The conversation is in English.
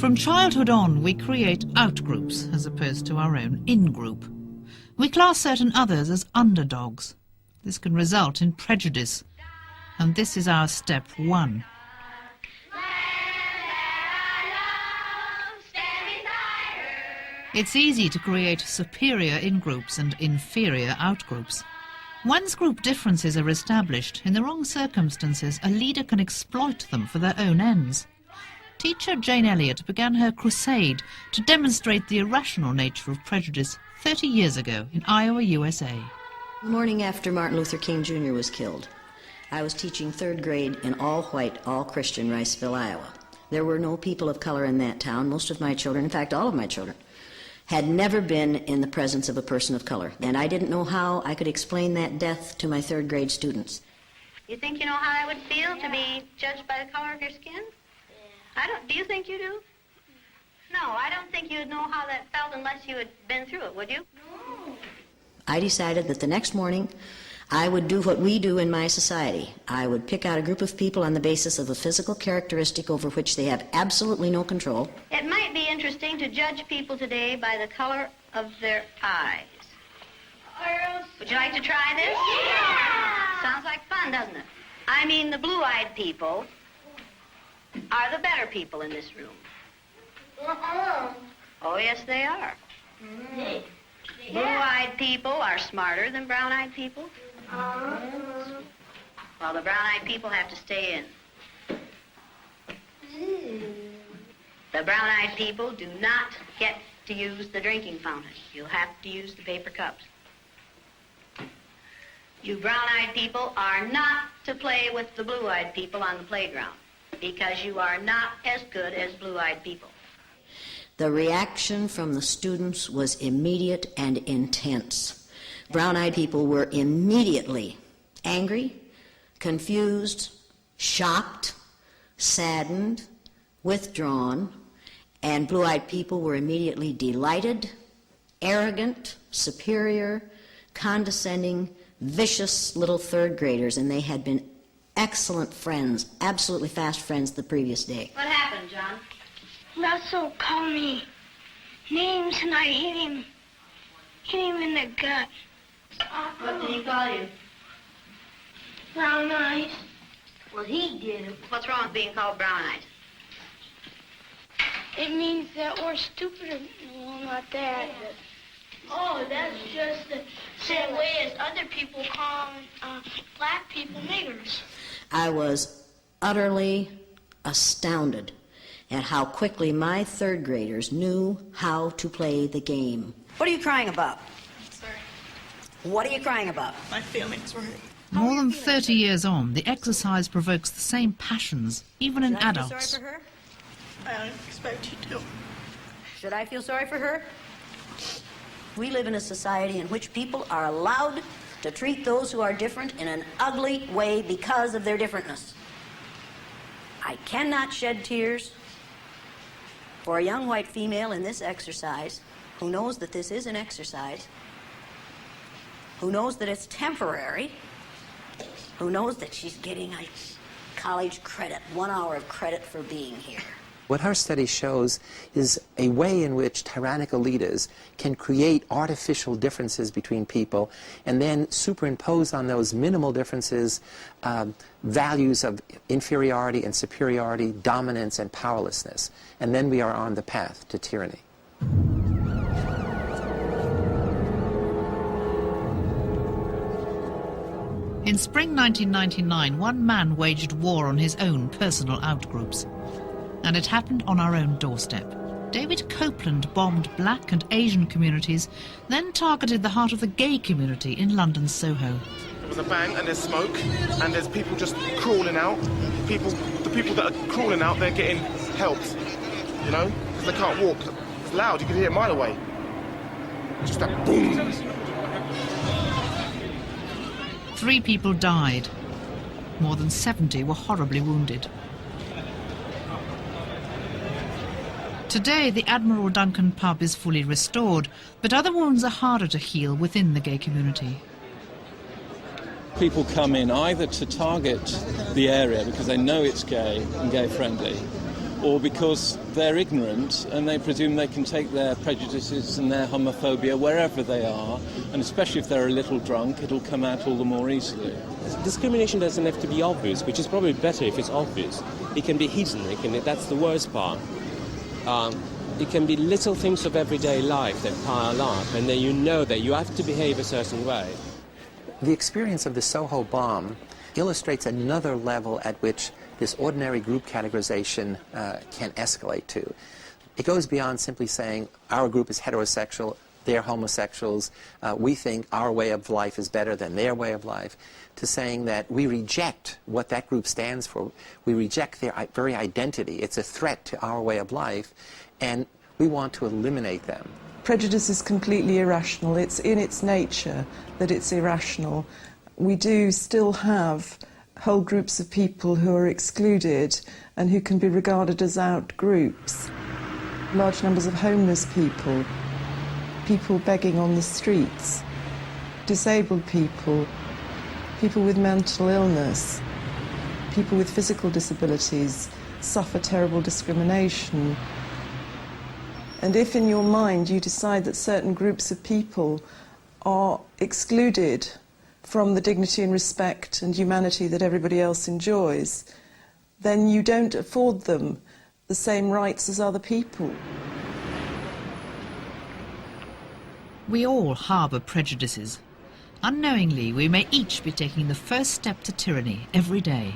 From childhood on, we create out-groups as opposed to our own in-group. We class certain others as underdogs. This can result in prejudice. And this is our step one. It's easy to create superior in-groups and inferior out-groups. Once group differences are established, in the wrong circumstances, a leader can exploit them for their own ends. Teacher Jane Elliott began her crusade to demonstrate the irrational nature of prejudice 30 years ago in Iowa, USA. The morning after Martin Luther King Jr. was killed, I was teaching third grade in all-white, all-Christian Riceville, Iowa. There were no people of color in that town. Most of my children, in fact, all of my children, had never been in the presence of a person of color. And I didn't know how I could explain that death to my third grade students. You think you know how I would feel to be judged by the color of your skin? Do you think you do? No, I don't think you'd know how that felt unless you had been through it, would you? No. I decided that the next morning I would do what we do in my society. I would pick out a group of people on the basis of a physical characteristic over which they have absolutely no control. It might be interesting to judge people today by the color of their eyes. Would you like to try this? Yeah! Sounds like fun, doesn't it? I mean, the blue-eyed people are the better people in this room. Oh, yes, they are. Blue-eyed people are smarter than brown-eyed people. Well, the brown-eyed people have to stay in. The brown-eyed people do not get to use the drinking fountain. You'll have to use the paper cups. You brown-eyed people are not to play with the blue-eyed people on the playground because you are not as good as blue-eyed people. The reaction from the students was immediate and intense. Brown-eyed people were immediately angry, confused, shocked, saddened, withdrawn, and blue-eyed people were immediately delighted, arrogant, superior, condescending, vicious little third graders, and they had been excellent friends, absolutely fast friends the previous day. What happened, John? Russell called me names and I hit him in the gut. What did he call you? Brown eyes. Well, he did. What's wrong with being called brown eyes? It means that we're stupider. Well, not that. Oh, that's just the same way as other people call black people niggers. I was utterly astounded at how quickly my third graders knew how to play the game. What are you crying about? Sorry. What are you crying about? My feelings were hurt. More than 30 years on, the exercise provokes the same passions, even in Should I feel adults. sorry for her? I don't expect you to. Should I feel sorry for her? We live in a society in which people are allowed to treat those who are different in an ugly way because of their differentness. I cannot shed tears for a young white female in this exercise who knows that this is an exercise, who knows that it's temporary, who knows that she's getting a college credit, 1 hour of credit for being here. What our study shows is a way in which tyrannical leaders can create artificial differences between people and then superimpose on those minimal differences values of inferiority and superiority, dominance and powerlessness. And then we are on the path to tyranny. In spring 1999, one man waged war on his own personal outgroups. And it happened on our own doorstep. David Copeland bombed black and Asian communities, then targeted the heart of the gay community in London's Soho. There was a bang and there's smoke and there's people just crawling out. The people that are crawling out, they're getting helped, you know, because they can't walk. It's loud, you can hear it a mile away. Just that boom. 3 people died. More than 70 were horribly wounded. Today, the Admiral Duncan pub is fully restored, but other wounds are harder to heal within the gay community. People come in either to target the area because they know it's gay and gay-friendly, or because they're ignorant and they presume they can take their prejudices and their homophobia wherever they are, and especially if they're a little drunk, it'll come out all the more easily. Discrimination doesn't have to be obvious, which is probably better if it's obvious. It can be hidden, that's the worst part. It can be little things of everyday life that pile up, and then you know that you have to behave a certain way. The experience of the Soho bomb illustrates another level at which this ordinary group categorization can escalate to. It goes beyond simply saying our group is heterosexual, they're homosexuals, we think our way of life is better than their way of life, to saying that we reject what that group stands for. We reject their very identity. It's a threat to our way of life, and we want to eliminate them. Prejudice is completely irrational. It's in its nature that it's irrational. We do still have whole groups of people who are excluded and who can be regarded as out groups. Large numbers of homeless people, people begging on the streets, disabled people, people with mental illness, people with physical disabilities suffer terrible discrimination. And if in your mind you decide that certain groups of people are excluded from the dignity and respect and humanity that everybody else enjoys, then you don't afford them the same rights as other people. We all harbour prejudices. Unknowingly, we may each be taking the first step to tyranny every day.